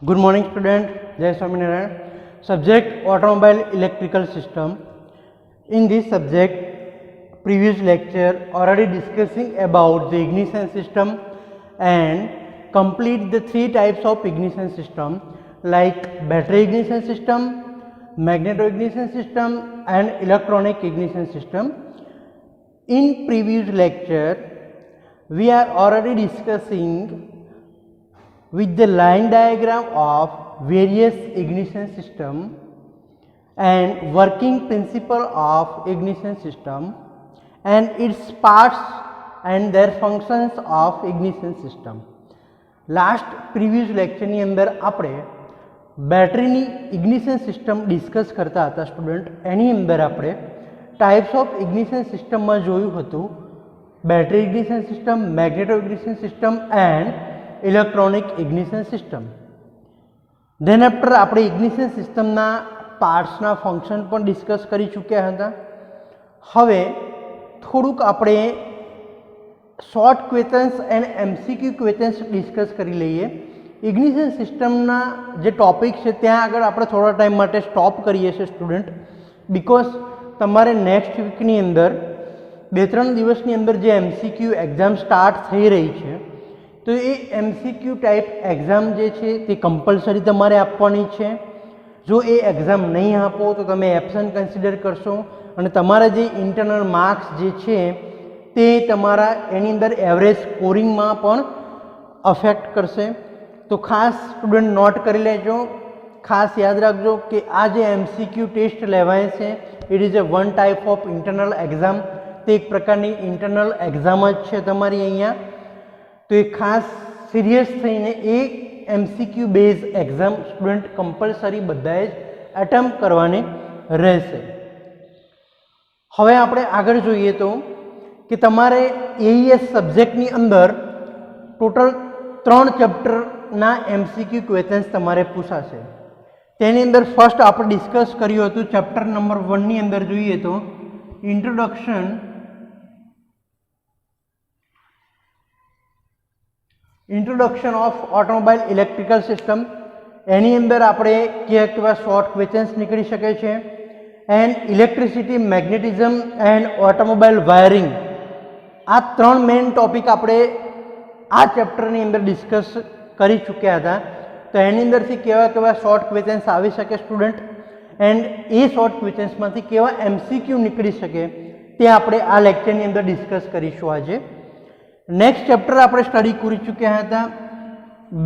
Good morning, student. Jai Swaminarayan. Subject automobile electrical system. In this subject, previous lecture already discussing about the ignition system and complete the three types of ignition system like battery ignition system, magneto ignition system, and electronic ignition system. In previous lecture, we are already discussing with the line diagram of various ignition system and working principle of ignition system and its parts and their functions of ignition system. Last previous લેક્ચરની અંદર આપણે બેટરીની ignition system discuss કરતા હતા student. એની અંદર આપણે types of ignition સિસ્ટમમાં જોયું હતું battery ignition system, magneto ignition system and electronic ignition system. Than after આપણે ઇગ્નિશન સિસ્ટમના પાર્ટ્સના ફંક્શન પણ ડિસ્કસ કરી ચૂક્યા હતા. હવે થોડુંક આપણે short questions and MCQ questions discuss કરી લઈએ. ઇગ્નિશન સિસ્ટમના જે ટોપિક છે ત્યાં આગળ આપણે થોડા ટાઈમ માટે સ્ટોપ કરીએ છીએ સ્ટુડન્ટ, બિકોઝ તમારે નેક્સ્ટ વીકની અંદર 2-3 દિવસની અંદર જે એમસીક્યુ એક્ઝામ સ્ટાર્ટ થઈ રહી છે તો એ એમસીક્યુ ટાઈપ એક્ઝામ જે છે તે કમ્પલસરી તમારે આપવાની છે. જો એ એક્ઝામ નહીં આપો તો તમે એબસન્ટ કન્સિડર કરશો અને તમારા જે ઇન્ટરનલ માર્ક્સ જે છે તે તમારા એની અંદર એવરેજ સ્કોરિંગમાં પણ અફેક્ટ કરશે. તો ખાસ સ્ટુડન્ટ નોટ કરી લેજો, ખાસ યાદ રાખજો કે આ જે એમસીક્યુ ટેસ્ટ લેવાય છે it is A one type of internal exam. તે એક પ્રકારની ઇન્ટરનલ એક્ઝામ જ છે તમારી અહીંયા. તો એ ખાસ સિરિયસ થઈને એ MCQ base exam student compulsory બધાએ જ એટેમ્પ્ટ કરવાની રહેશે. હવે આપણે આગળ જોઈએ તો કે તમારે એઈએસ સબ્જેક્ટની અંદર ટોટલ 3 ચેપ્ટરના એમસીક્યુ ક્વેશ્ચન્સ તમારે પૂછાશે. તેની અંદર ફર્સ્ટ આપણે ડિસ્કસ કર્યું હતું ચેપ્ટર નંબર 1ની અંદર જોઈએ તો introduction of automobile electrical system. એની અંદર આપણે કેવા શોર્ટ ક્વેશ્ચન્સ નીકળી શકે છે and electricity, magnetism and automobile wiring. આ 3 મેઇન ટોપિક આપણે આ ચેપ્ટરની અંદર ડિસ્કસ કરી ચૂક્યા હતા. તો એની અંદરથી કેવા શોર્ટ ક્વેશ્ચન્સ આવી શકે સ્ટુડન્ટ એન્ડ એ શોર્ટ ક્વેશ્ચન્સમાંથી કેવા એમસીક્યુ નીકળી શકે તે આપણે આ લેક્ચરની અંદર ડિસ્કસ કરીશું આજે. નેક્સ્ટ ચેપ્ટર આપણે સ્ટડી કરી ચૂક્યા હતા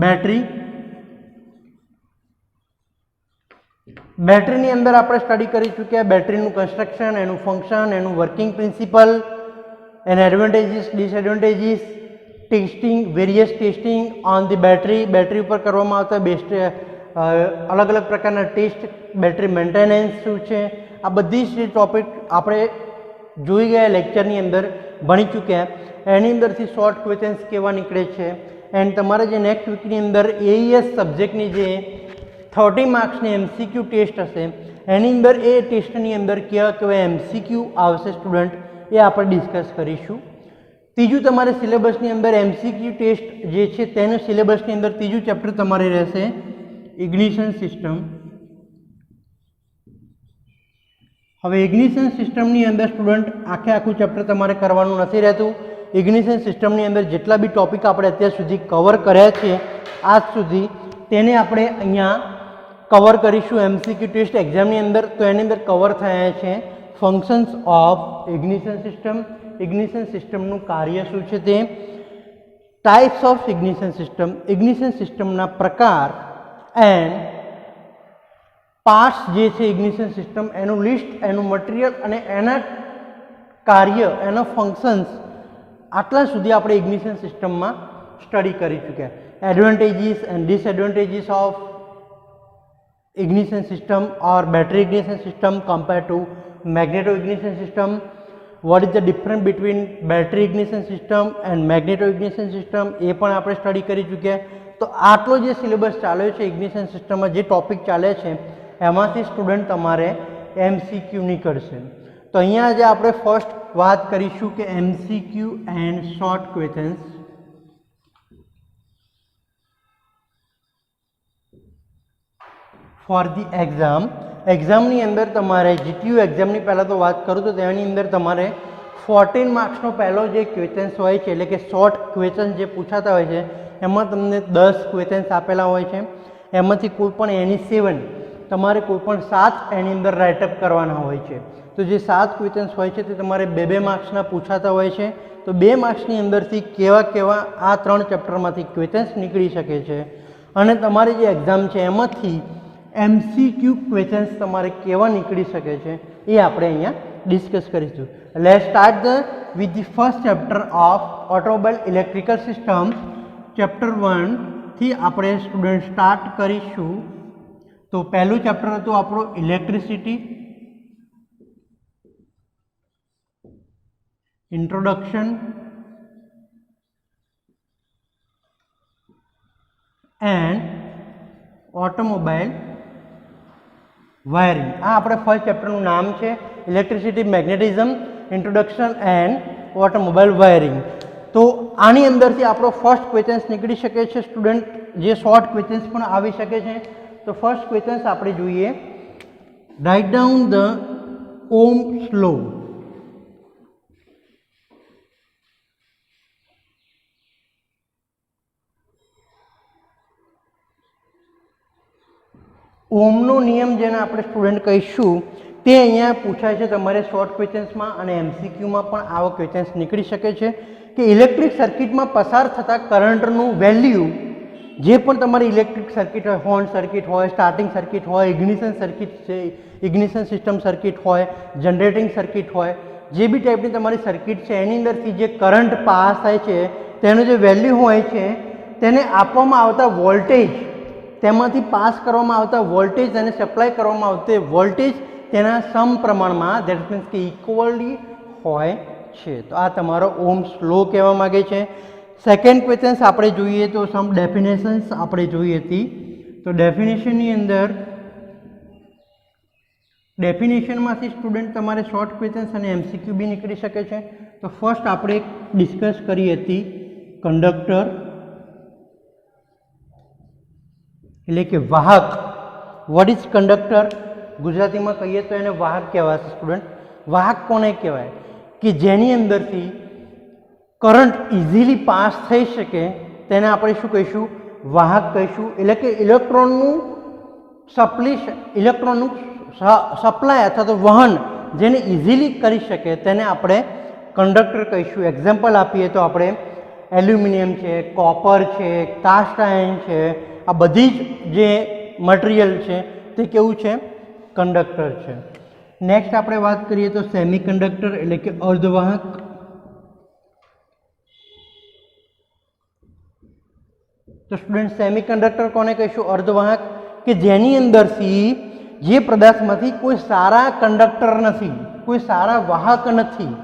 બેટરી. બેટરીની અંદર આપણે સ્ટડી કરી ચૂક્યા બેટરીનું કન્સ્ટ્રક્શન, એનું ફંક્શન, એનું વર્કિંગ પ્રિન્સિપલ, એના advantages, disadvantages, testing, various testing on the battery, battery ઉપર કરવામાં આવતા બેસ્ટ અલગ અલગ પ્રકારના ટેસ્ટ, બેટરી મેન્ટેનન્સ શું છે, આ બધી જ ટોપિક આપણે જોઈ ગયા લેક્ચરની અંદર ભણી ચૂક્યા. એની અંદરથી શોર્ટ ક્વેશ્ચન્સ કેવા નીકળે છે એન્ડ તમારે જે નેક્સ્ટ વીકની અંદર એઈએસ સબ્જેક્ટની જે 30 માર્ક્સની એમસીક્યુ ટેસ્ટ હશે એની અંદર એ ટેસ્ટની અંદર કેવા એમસીક્યુ આવશે સ્ટુડન્ટ એ આપણે ડિસ્કસ કરીશું. ત્રીજું તમારે સિલેબસની અંદર એમસીક્યુ ટેસ્ટ જે છે તેનું સિલેબસની અંદર ત્રીજું ચેપ્ટર તમારે રહેશે ઇગ્નિશન સિસ્ટમ. હવે ઇગ્નિશન સિસ્ટમની અંદર સ્ટુડન્ટ આખું ચેપ્ટર તમારે કરવાનું નથી રહેતું. ઇગ્નિશન સિસ્ટમની અંદર જેટલા બી ટોપિક આપણે અત્યાર સુધી કવર કર્યા છે આજ સુધી તેને આપણે અહીંયા કવર કરીશું એમસીક્યુ ટેસ્ટ એક્ઝામની અંદર. તો એની અંદર કવર થયા છે functions of ignition system, ignition સિસ્ટમનું કાર્ય શું છે તે, types of ignition system, ignition સિસ્ટમના પ્રકાર એન્ડ પાર્ટ્સ જે છે ઇગ્નિશન સિસ્ટમ એનું લિસ્ટ, એનું મટીરિયલ અને એના કાર્ય, એના ફંક્શન્સ આટલા સુધી આપણે ઇગ્નિશન સિસ્ટમમાં સ્ટડી કરી ચૂક્યા. Advantages and disadvantages of ignition system or battery ignition system compared to magneto ignition system. What is the difference between battery ignition system and magneto ignition system એ પણ આપણે સ્ટડી કરી ચૂક્યા. તો આટલો જે સિલેબસ ચાલ્યો છે ઇગ્નિશન સિસ્ટમમાં જે ટોપિક ચાલે છે એમાંથી સ્ટુડન્ટ તમારે એમસીક્યુ નીકળશે. તો અહીંયા જે આપણે ફર્સ્ટ વાત કરીશું કે MCQ and short questions. For the એક્ઝામની અંદર તમારે જીટીયુ એક્ઝામની પહેલાં તો વાત કરું તો તેની અંદર તમારે 14 માર્ક્સનો પહેલો જે ક્વેશ્ચન્સ હોય છે એટલે કે શોર્ટ ક્વેશ્ચન જે પૂછાતા હોય છે એમાં તમને 10 ક્વેશ્ચન્સ આપેલા હોય છે. એમાંથી કોઈ પણ એની 7 તમારે કોઈ પણ 7 એની અંદર રાઇટઅપ કરવાના હોય છે. તો જે 7 ક્વેશ્ચન્સ હોય છે તે તમારે 2-2 માર્ક્સના પૂછાતા હોય છે. તો 2 માર્ક્સની અંદરથી કેવા આ 3 ચેપ્ટરમાંથી ક્વેશ્ચન્સ નીકળી શકે છે અને તમારી જે એક્ઝામ છે એમાંથી MCQ ક્વેશ્ચન્સ તમારે કેવા નીકળી શકે છે એ આપણે અહીંયા ડિસ્કસ કરીશું. Let's start with the first chapter of automobile electrical systems. Chapter 1 થી આપણે સ્ટુડન્ટ સ્ટાર્ટ કરીશું. તો પહેલું ચેપ્ટર હતું આપણું electricity, introduction and automobile wiring. આ આપણે ફર્સ્ટ ચેપ્ટરનું નામ છે, electricity, magnetism, introduction and automobile wiring. તો આની અંદરથી આપણો ફર્સ્ટ ક્વેશ્ચન્સ નીકળી શકે છે સ્ટુડન્ટ, જે શોર્ટ ક્વેશ્ચન્સ પણ આવી શકે છે. તો ફર્સ્ટ ક્વેશ્ચન્સ આપણે જોઈએ, રાઇટ ડાઉન ધ ઓહ્મ્સ લો. ઓહ્મનો નિયમ જેને આપણે સ્ટુડન્ટ કહીશું તે અહીંયા પૂછાય છે તમારે શોર્ટ ક્વેશ્ચન્સમાં અને MCQમાં પણ આવો ક્વેશ્ચન્સ નીકળી શકે છે કે ઇલેક્ટ્રિક સર્કિટમાં પસાર થતા કરંટનું વેલ્યુ, જે પણ તમારી ઇલેક્ટ્રિક સર્કિટ હોય, હોર્ન સર્કિટ હોય, સ્ટાર્ટિંગ સર્કિટ હોય, ઇગ્નિશન સર્કિટ છે, ઇગ્નિશન સિસ્ટમ સર્કિટ હોય, જનરેટિંગ સર્કિટ હોય, જે બી ટાઈપની તમારી સર્કિટ છે એની અંદરથી જે કરંટ પાસ થાય છે તેનું જે વેલ્યુ હોય છે તેને આપવામાં આવતા વોલ્ટેજ, તેમાંથી પાસ કરવામાં આવતા વોલ્ટેજ અને સપ્લાય કરવામાં આવતી વોલ્ટેજ તેના સમપ્રમાણમાં, દેટ મીન્સ કે ઇક્વલી હોય છે. તો આ તમારો ઓહ્મ્સ લો કહેવા માગે છે. સેકન્ડ ક્વેશ્ચન્સ આપણે જોઈએ તો સમ ડેફિનેશન્સ આપણે જોઈ હતી. તો ડેફિનેશનની અંદર ડેફિનેશનમાંથી સ્ટુડન્ટ તમારે શોર્ટ ક્વેશ્ચન્સ અને MCQ બી નીકળી શકે છે. તો ફર્સ્ટ આપણે ડિસ્કસ કરી હતી કંડક્ટર એટલે કે વાહક. What is conductor? ગુજરાતીમાં કહીએ તો એને વાહક કહેવાશે સ્ટુડન્ટ. વાહક કોને કહેવાય? કે જેની અંદરથી કરંટ ઇઝીલી પાસ થઈ શકે તેને આપણે શું કહીશું? વાહક કહીશું. એટલે કે ઇલેક્ટ્રોનનું સપ્લાય અથવા તો વહન જેને ઇઝીલી કરી શકે તેને આપણે કંડક્ટર કહીશું. એક્ઝામ્પલ આપીએ તો આપણે એલ્યુમિનિયમ છે, કોપર છે, કાસ્ટ આયર્ન છે, આ બધી જ જે મટીરિયલ છે તે કેવું છે? કંડક્ટર છે. નેક્સ્ટ આપણે વાત કરીએ તો સેમી કંડક્ટર એટલે કે અર્ધવાહક. તો સ્ટુડન્ટ સેમી કંડક્ટર કોને કહીશું? અર્ધવાહક. કે જેની અંદરથી જે પદાર્થમાંથી કોઈ સારા કંડક્ટર નથી, કોઈ સારા વાહક નથી,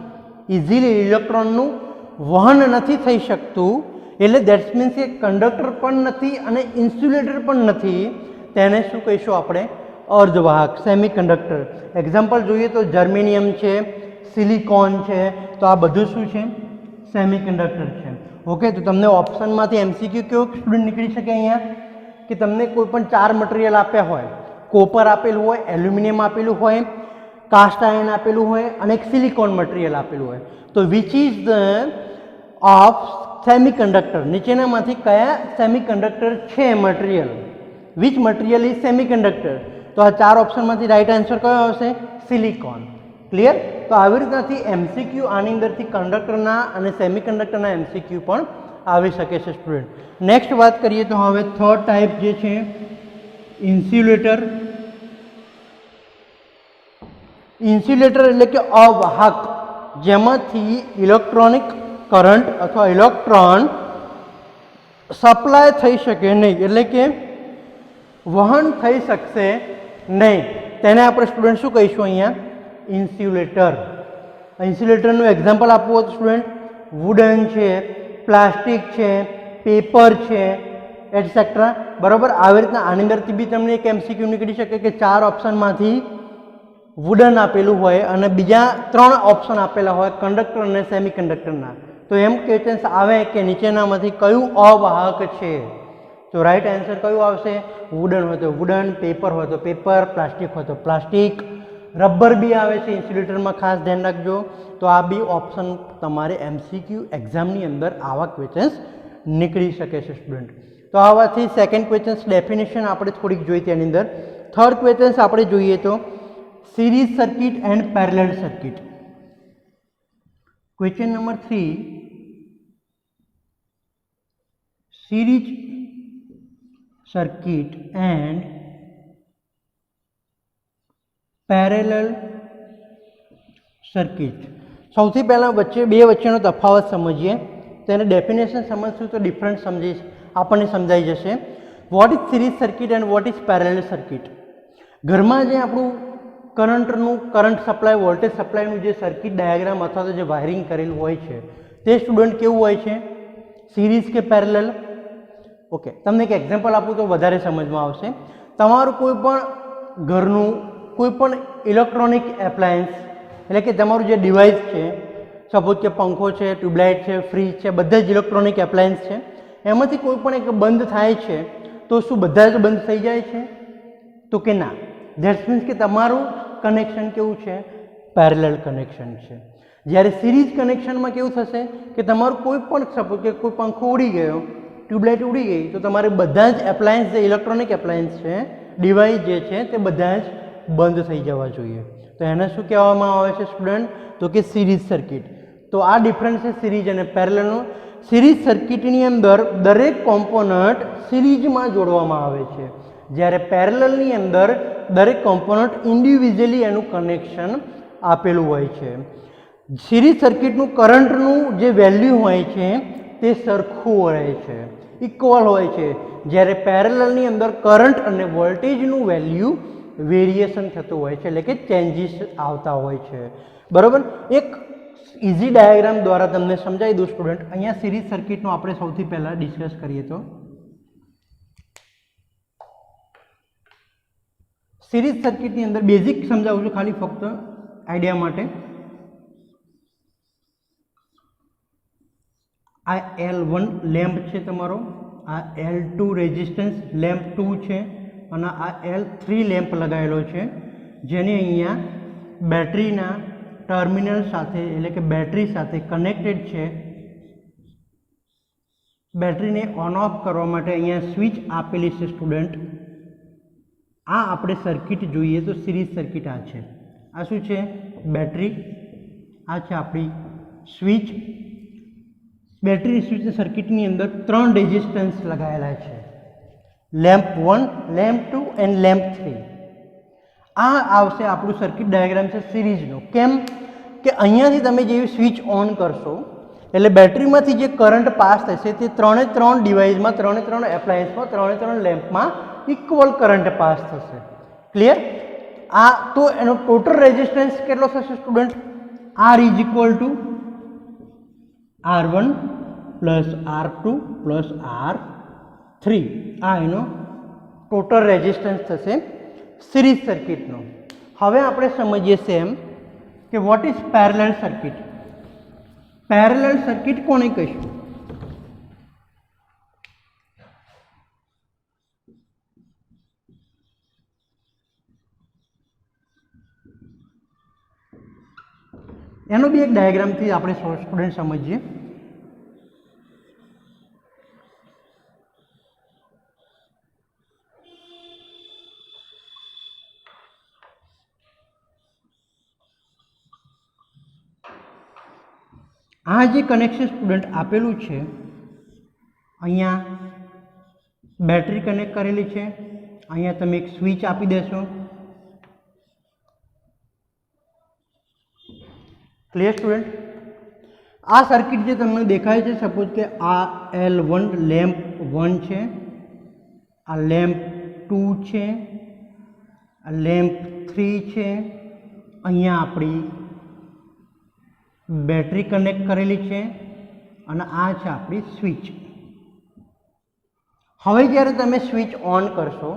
ઇઝીલી ઇલેક્ટ્રોનનું વહન નથી થઈ શકતું, એટલે દેટ્સ મીન્સ કે કંડક્ટર પણ નથી અને ઇન્સ્યુલેટર પણ નથી, તેને શું કહીશું આપણે? અર્ધવાહક, સેમી કંડક્ટર. એક્ઝામ્પલ જોઈએ તો જર્મેનિયમ છે, સિલિકોન છે, તો આ બધું શું છે? સેમી કંડક્ટર છે. ઓકે. તો તમને ઓપ્શનમાંથી MCQ કેવો સ્ટુડન્ટ નીકળી શકે અહીંયા? કે તમને કોઈ પણ 4 મટીરિયલ આપ્યા હોય, કોપર આપેલું હોય, એલ્યુમિનિયમ આપેલું હોય, કાસ્ટ આયર્ન આપેલું હોય અને એક સિલિકોન મટીરિયલ આપેલું હોય. તો which is the of semi conductor? નીચેનામાંથી કયા સેમી કંડક્ટર છે material? Which material is semi conductor? તો આ 4 ઓપ્શનમાંથી રાઈટ આન્સર કયો આવશે? સિલિકોન. ક્લિયર? તો આવી રીતનાથી MCQ આની અંદરથી કંડક્ટરના અને સેમી કંડક્ટરના MCQ પણ આવી શકે છે સ્ટુડન્ટ. નેક્સ્ટ વાત કરીએ તો હવે થર્ડ ટાઈપ જે છે ઇન્સ્યુલેટર. ઇન્સ્યુલેટર એટલે કે અવાહક, જેમાંથી ઇલેક્ટ્રોનિક કરંટ અથવા ઇલેક્ટ્રોન સપ્લાય થઈ શકે નહીં, એટલે કે વહન થઈ શકશે નહીં, તેને આપણે સ્ટુડન્ટ શું કહીશું અહીંયા? ઇન્સ્યુલેટર. ઇન્સ્યુલેટરનું એક્ઝામ્પલ આપવું હોય તો સ્ટુડન્ટ વુડન છે, પ્લાસ્ટિક છે, પેપર છે, એટસેટ્રા. બરાબર. આવી રીતના આની અંદરથી બી તમને એક MCQ નીકળી શકે કે 4 ઓપ્શનમાંથી વુડન આપેલું હોય અને બીજા 3 ઓપ્શન આપેલા હોય કંડક્ટર અને સેમી કંડક્ટરના. તો એમ ક્વેશ્ચન્સ આવે કે નીચેનામાંથી કયું અવાહક છે? તો રાઈટ આન્સર કયું આવશે? વુડન હોય તો વુડન, પેપર હોય તો પેપર, પ્લાસ્ટિક હોય તો પ્લાસ્ટિક, રબર બી આવે છે ઇન્સ્યુલેટરમાં, ખાસ ધ્યાન રાખજો. તો આ બી ઓપ્શન તમારે MCQ એક્ઝામની અંદર આવા ક્વેશ્ચન્સ નીકળી શકે છે સ્ટુડન્ટ. તો આવાથી સેકન્ડ ક્વેશ્ચન્સ ડેફિનેશન આપણે થોડીક જોઈ તેની અંદર. થર્ડ ક્વેશ્ચન્સ આપણે જોઈએ તો series circuit and parallel circuit. Question number 3, series circuit and parallel circuit. સૌથી પહેલાં બે વચ્ચેનો તફાવત સમજીએ. તેને ડેફિનેશન સમજશું તો ડિફરન્ટ આપણને સમજાઈ જશે. What is series circuit and what is parallel circuit? ઘરમાં જે આપણું કરંટ સપ્લાય, વોલ્ટેજ સપ્લાયનું જે સર્કિટ ડાયાગ્રામ અથવા તો જે વાયરિંગ કરેલું હોય છે તે સ્ટુડન્ટ કેવું હોય છે? સિરીઝ કે પેરેલલ? ઓકે, તમને એક એક્ઝામ્પલ આપું તો વધારે સમજમાં આવશે. તમારું કોઈ પણ ઘરનું કોઈ પણ ઇલેક્ટ્રોનિક એપ્લાયન્સ, એટલે કે તમારું જે ડિવાઇસ છે, સપોઝ કે પંખો છે, ટ્યુબલાઇટ છે, ફ્રીજ છે, બધા જ ઇલેક્ટ્રોનિક એપ્લાયન્સ છે, એમાંથી કોઈ પણ એક બંધ થાય છે તો શું બધા જ બંધ થઈ જાય છે? તો કે ના. ધેટ્સ મીન્સ કે તમારું કનેક્શન કેવું છે? પેરેલલ કનેક્શન છે. જ્યારે સિરીઝ કનેક્શનમાં કેવું થશે કે તમારું કોઈ પણ સપોઝ કે કોઈ પંખો ઉડી ગયો, ટ્યુબલાઇટ ઉડી ગઈ, તો તમારે બધા જ એપ્લાયન્સ, જે ઇલેક્ટ્રોનિક એપ્લાયન્સ છે, ડિવાઇસ જે છે તે બધા જ બંધ થઈ જવા જોઈએ. તો એને શું કહેવામાં આવે છે સ્ટુડન્ટ? તો કે સિરીઝ સર્કિટ. તો આ ડિફરન્સ છે સિરીઝ અને પેરેલલનો. સિરીઝ સર્કિટની અંદર દરેક કોમ્પોનન્ટ સિરીઝમાં જોડવામાં આવે છે, જ્યારે પેરેલલની અંદર દરેક કોમ્પોનન્ટ ઇન્ડિવિજ્યુઅલી એનું કનેક્શન આપેલું હોય છે. સિરીઝ સર્કિટનું કરંટનું જે વેલ્યુ હોય છે તે સરખું રહે છે, ઇક્વલ હોય છે, જ્યારે પેરેલલની અંદર કરંટ અને વોલ્ટેજનું વેલ્યુ વેરિએશન થતું હોય છે, એટલે કે ચેન્જીસ આવતા હોય છે. બરાબર? એક ઇઝી ડાયાગ્રામ દ્વારા તમને સમજાવી દઉં સ્ટુડન્ટ. અહીંયા સિરીઝ સર્કિટનો આપણે સૌથી પહેલાં ડિસ્કસ કરીએ તો સિરીઝ સર્કિટની અંદર બેઝિક સમજાવું છું ખાલી ફક્ત આઈડિયા માટે. આ L1 લેમ્પ છે તમારો, આ L2 રેઝિસ્ટન્સ લેમ્પ 2 છે અને આ L3 લેમ્પ લગાવેલો છે, જેને અહીંયા બેટરીના ટર્મિનલ સાથે, એટલે કે બેટરી સાથે કનેક્ટેડ છે. બેટરીને ઓન ઓફ કરવા માટે અહીંયા સ્વિચ આપેલી છે સ્ટુડન્ટ. આ આપણે સર્કિટ જોઈએ તો સિરીઝ સર્કિટ આ છે. આ શું છે? બેટરી. આ છે આપણી સ્વિચ. બેટરી સ્વિચ સર્કિટની અંદર 3 રેઝિસ્ટન્સ લગાવેલા છે, લેમ્પ 1, લેમ્પ 2 એન્ડ લેમ્પ 3. આ આવશે આપણું સર્કિટ ડાયાગ્રામ છે સિરીઝનો. કેમ કે અહીંયાથી તમે જેવી સ્વિચ ઓન કરશો એટલે બેટરીમાંથી જે કરંટ પાસ થશે તે 3 ડિવાઇસમાં, 3 એપ્લાયન્સમાં, 3 લેમ્પમાં ઇક્વલ કરંટ પાસ થશે. ક્લિયર? આ તો એનો ટોટલ રેઝિસ્ટન્સ કેટલો થશે student? R is equal to R1 plus R2 plus R3. આ એનો ટોટલ રેઝિસ્ટન્સ થશે સિરીઝ સર્કિટનો. હવે આપણે સમજીએ સેમ કે what is parallel circuit. Parallel circuit કોને કહીશું? એનો બી એક ડાયાગ્રામથી આપણે સ્ટુડન્ટ સમજીએ. આ જે કનેક્શન સ્ટુડન્ટ આપેલું છે, અહીંયા બેટરી કનેક્ટ કરેલી છે, અહીંયા તમે એક સ્વિચ આપી દેશો. Clear student? આ સર્કિટ જે તમને દેખાય છે, સપોઝ કે આ L1 લેમ્પ 1 છે, આ લેમ્પ 2 છે, આ લેમ્પ 3 છે, અહીંયા આપણી બેટરી કનેક્ટ કરેલી છે અને આ છે આપણી સ્વિચ. હવે જ્યારે તમે સ્વિચ ઓન કરશો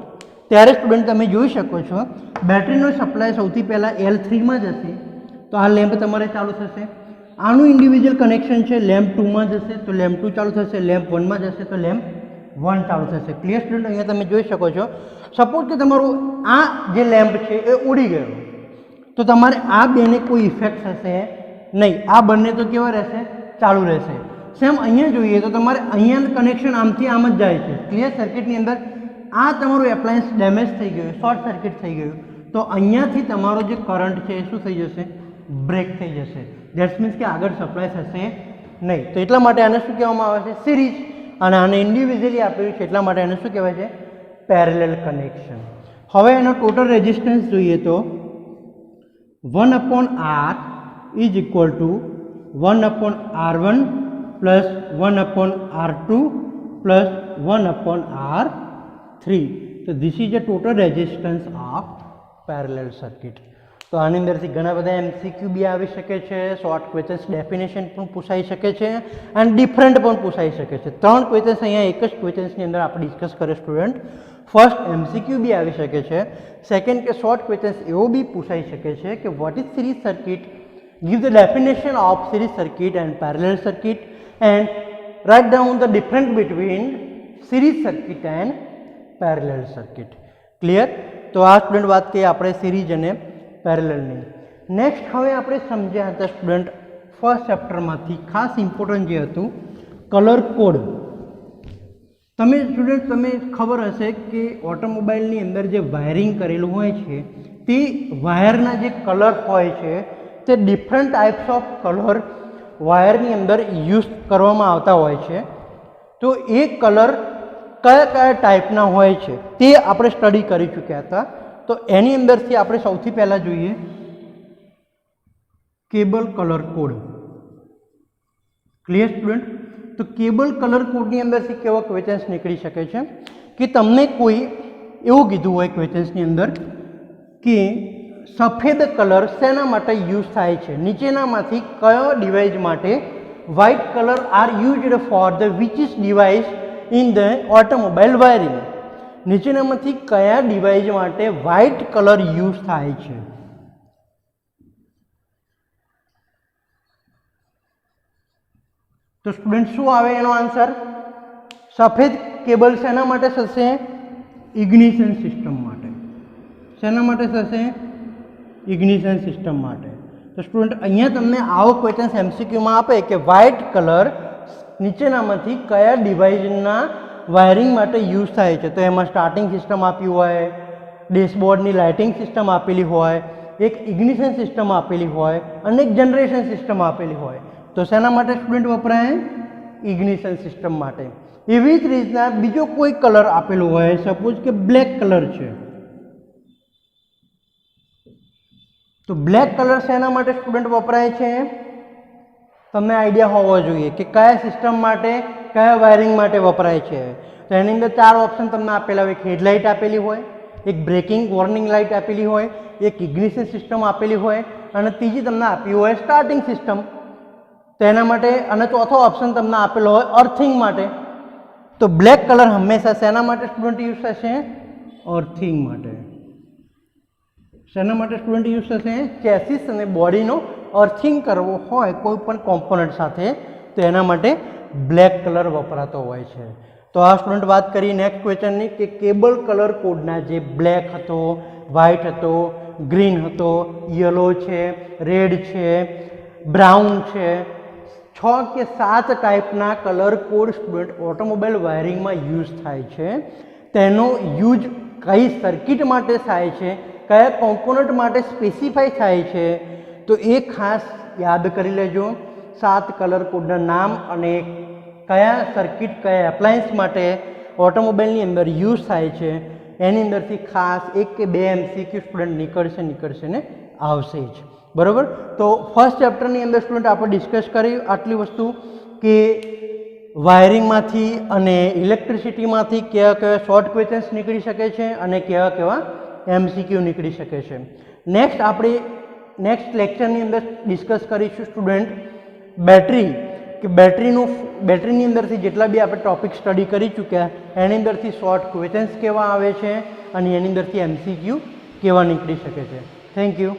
ત્યારે સ્ટુડન્ટ તમે જોઈ શકો છો બેટરીનો સપ્લાય સૌથી પહેલાં L3માં જશે, તો આ લેમ્પ તમારે ચાલુ થશે. આનું ઇન્ડિવિજ્યુઅલ કનેક્શન છે, લેમ્પ 2માં જશે તો લેમ્પ 2 ચાલુ થશે, લેમ્પ 1માં જશે તો લેમ્પ 1 ચાલુ થશે. Clear student? અહીંયા તમે જોઈ શકો છો. સપોઝ કે તમારું આ જે લેમ્પ છે એ ઉડી ગયો તો તમારે આ બેને કોઈ ઇફેક્ટ થશે નહીં. આ બંને તો કેવા રહેશે? ચાલુ રહેશે. સેમ અહીંયા જોઈએ તો તમારે અહીંયા કનેક્શન આમથી આમ જ જાય છે. ક્લિયર? સર્કિટની અંદર આ તમારું એપ્લાયન્સ ડેમેજ થઈ ગયું, શોર્ટ સર્કિટ થઈ ગયું, તો અહીંયાથી તમારો જે કરંટ છે એ શું થઈ જશે? બ્રેક થઈ જશે. ધેટ્સ મીન્સ કે આગળ સપ્લાય થશે નહીં. તો એટલા માટે આને શું કહેવામાં આવે છે? સિરીઝ. અને આને ઇન્ડિવિજ્યુઅલી આપેલું છે એટલા માટે આને શું કહેવાય છે? Parallel connection. હવે એનો ટોટલ રેઝિસ્ટન્સ જોઈએ તો 1/R is equal to 1/R1 plus 1/R2 plus 1/R3. તો this is a total resistance of parallel circuit. તો આની અંદરથી ઘણા બધા MCQ બી આવી શકે છે, શોર્ટ ક્વેશ્ચન્સ ડેફિનેશન પણ પૂછાઈ શકે છે અને ડિફરન્ટ પણ પૂછાઈ શકે છે. 3 ક્વેશ્ચન્સ અહીંયા એક જ ક્વેશ્ચન્સની અંદર આપણે ડિસ્કસ કરીએ સ્ટુડન્ટ. ફર્સ્ટ MCQ બી આવી શકે છે, સેકન્ડ કે શોર્ટ ક્વેશ્ચન્સ એવો બી પૂછાઈ શકે છે કે what is series circuit, give the definition of series circuit and parallel circuit and write down the difference between series circuit and parallel circuit. Clear? તો આ સ્ટુડન્ટ વાત કરીએ આપણે સિરીઝ અને પેરેલલની. નેક્સ્ટ હવે આપણે સમજ્યા હતા સ્ટુડન્ટ ફર્સ્ટ ચેપ્ટરમાંથી ખાસ ઇમ્પોર્ટન્ટ જે હતું કલર કોડ. તમે સ્ટુડન્ટ તમે ખબર હશે કે ઓટોમોબાઈલની અંદર જે વાયરિંગ કરેલું હોય છે તે વાયરના જે કલર હોય છે તે ડિફરન્ટ ટાઈપ્સ ઓફ કલર વાયરની અંદર યુઝ કરવામાં આવતા હોય છે. તો એ કલર કયા કયા ટાઈપના હોય છે તે આપણે સ્ટડી કરી ચૂક્યા હતા. તો એની અંદરથી આપણે સૌથી પહેલાં જોઈએ cable colour code. Clear student? તો કેબલ કલર કોડની અંદરથી કેવા ક્વેશ્ચન્સ નીકળી શકે છે કે તમને કોઈ એવું કીધું હોય ક્વેશ્ચન્સની અંદર કે સફેદ કલર શેના માટે યુઝ થાય છે? નીચેનામાંથી કયો ડિવાઇસ માટે white colour are used for the which is device in the automobile wiring. નીચેનામાંથી કયા ડિવાઇસ માટે વ્હાઇટ કલર યુઝ થાય છે? તો સ્ટુડન્ટ શું આવે એનો આન્સર? સફેદ કેબલ શેના માટે થશે? ઇગ્નિશન સિસ્ટમ માટે. શેના માટે થશે? ઇગ્નિશન સિસ્ટમ માટે. તો સ્ટુડન્ટ અહીંયા તમને આવો ક્વેશ્ચન MCQમાં આપે કે વ્હાઇટ કલર નીચેનામાંથી કયા ડિવાઇસના વાયરિંગ માટે યુઝ થાય છે? તો એમાં સ્ટાર્ટિંગ સિસ્ટમ આપ્યું હોય, ડેશબોર્ડની લાઇટિંગ સિસ્ટમ આપેલી હોય, એક ઇગ્નિશન સિસ્ટમ આપેલી હોય અને એક જનરેશન સિસ્ટમ આપેલી હોય. તો શેના માટે સ્ટુડન્ટ વપરાય? ઇગ્નિશન સિસ્ટમ માટે. એવી જ રીતના બીજો કોઈ કલર આપેલો હોય, સપોઝ કે બ્લેક કલર છે, તો બ્લેક કલર શેના માટે સ્ટુડન્ટ વપરાય છે? તમને આઈડિયા હોવો જોઈએ કે કયા સિસ્ટમ માટે, કયા વાયરિંગ માટે વપરાય છે. તો એની અંદર 4 ઓપ્શન તમને આપેલા હોય. એક હેડલાઇટ આપેલી હોય, એક બ્રેકિંગ વોર્નિંગ લાઇટ આપેલી હોય, એક ઇગ્નિશન સિસ્ટમ આપેલી હોય અને ત્રીજી તમને આપી હોય સ્ટાર્ટિંગ સિસ્ટમ. તો એના માટે અને ચોથો ઓપ્શન તમને આપેલો હોય અર્થિંગ માટે. તો બ્લેક કલર હંમેશા શેના માટે સ્ટુડન્ટ યુઝ થશે? અર્થિંગ માટે. શેના માટે સ્ટુડન્ટ યુઝ થશે? ચેસિસ અને બોડીનો અર્થિંગ કરવો હોય કોઈ પણ કોમ્પોનન્ટ સાથે તો એના માટે બ્લેક કલર વપરાતો હોય છે. તો આ સ્ટુડન્ટ વાત કરી નેક્સ્ટ ક્વેશ્ચનની કે કેબલ કલર કોડના જે બ્લેક હતો, વ્હાઇટ હતો, ગ્રીન હતો, યલો છે, રેડ છે, બ્રાઉન છે, 6 કે 7 ટાઈપના કલર કોડ સ્ટુડન્ટ ઓટોમોબાઈલ વાયરિંગમાં યુઝ થાય છે. તેનો યુઝ કઈ સર્કિટ માટે થાય છે, કયા કોમ્પોનન્ટ માટે સ્પેસિફાઈ થાય છે, તો એ ખાસ યાદ કરી લેજો. 7 કલર કોડના નામ અને કયા સર્કિટ, કયા એપ્લાયન્સ માટે ઓટોમોબાઈલની અંદર યુઝ થાય છે એની અંદરથી ખાસ 1 કે 2 MCQ સ્ટુડન્ટ નીકળશે ને આવશે જ. બરાબર? તો ફર્સ્ટ ચેપ્ટરની અંદર સ્ટુડન્ટ આપણે ડિસ્કસ કરી આટલી વસ્તુ કે વાયરિંગમાંથી અને ઇલેક્ટ્રિસિટીમાંથી કેવા કેવા શોર્ટ ક્વેશ્ચન્સ નીકળી શકે છે અને કેવા કેવા MCQ નીકળી શકે છે. નેક્સ્ટ આપણે નેક્સ્ટ લેક્ચરની અંદર ડિસ્કસ કરીશું સ્ટુડન્ટ બેટરી, કે બેટરીની અંદરથી જેટલા બી આપણે ટોપિક સ્ટડી કરી ચૂક્યા એની અંદરથી શોર્ટ ક્વેશ્ચન્સ કેવા આવે છે અને એની અંદરથી MCQ કેવા નીકળી શકે છે. Thank you.